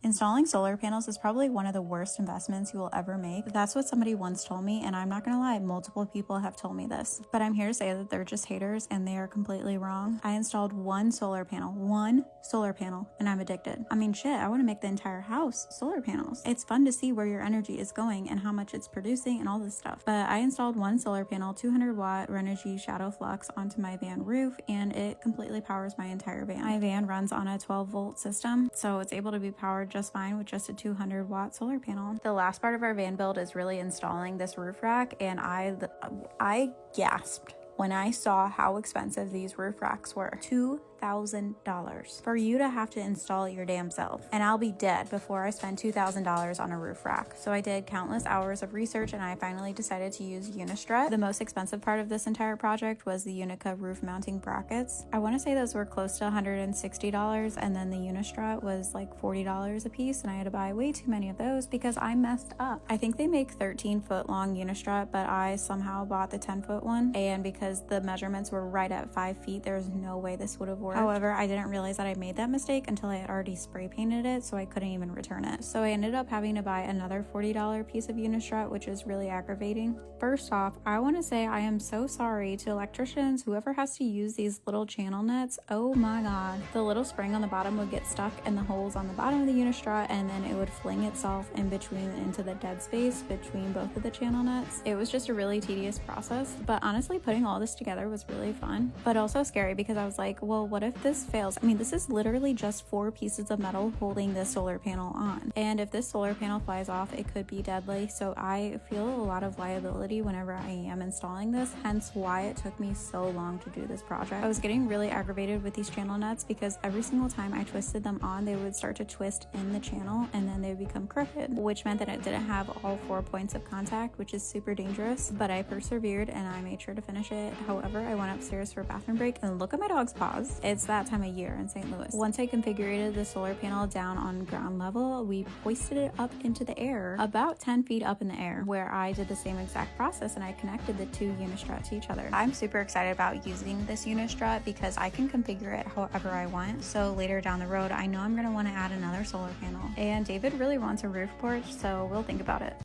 Installing solar panels is probably one of the worst investments you will ever make. That's what somebody once told me, and I'm not gonna lie, multiple people have told me this. But I'm here to say that they're just haters and they are completely wrong. I installed one solar panel, and I'm addicted. I mean, shit, I want to make the entire house solar panels. It's fun to see where your energy is going and how much it's producing and all this stuff. But I installed one solar panel, 200 watt Renogy Shadow Flux onto my van roof, and it completely powers my entire van. My van runs on a 12-volt system, so it's able to be powered just fine with just a 200 watt solar panel. The last part of our van build is really installing this roof rack, and I gasped when I saw how expensive these roof racks were. $2,000 for you to have to install it your damn self. And I'll be dead before I spend $2,000 on a roof rack. So I did countless hours of research and I finally decided to use Unistrut. The most expensive part of this entire project was the Unica roof mounting brackets. I want to say those were close to $160, and then the Unistrut was like $40 a piece, and I had to buy way too many of those because I messed up. I think they make 13-foot long Unistrut, but I somehow bought the 10-foot one, and because the measurements were right at 5 feet, there's no way this would have worked. However, I didn't realize that I made that mistake until I had already spray painted it, so I couldn't even return it. So I ended up having to buy another $40 piece of Unistrut, which is really aggravating. First off, I want to say I am so sorry to electricians, whoever has to use these little channel nets. Oh my god. The little spring on the bottom would get stuck in the holes on the bottom of the Unistrut, and then it would fling itself in between into the dead space between both of the channel nets. It was just a really tedious process, but honestly, putting all this together was really fun, but also scary because I was like, well, what if this fails? I mean, this is literally just 4 pieces of metal holding this solar panel on, and if this solar panel flies off, it could be deadly. So I feel a lot of liability whenever I am installing this, hence why it took me so long to do this project. I was getting really aggravated with these channel nuts because every single time I twisted them on, they would start to twist in the channel and then they would become crooked, which meant that it didn't have all 4 points of contact, which is super dangerous. But I persevered and I made sure to finish it. However, I went upstairs for a bathroom break and look at my dog's paws. It's that time of year in St. Louis. Once I configured the solar panel down on ground level, we hoisted it up into the air, about 10 feet up in the air, where I did the same exact process and I connected the 2 Unistrut to each other. I'm super excited about using this Unistrut because I can configure it however I want. So later down the road, I know I'm going to want to add another solar panel. And David really wants a roof porch, so we'll think about it.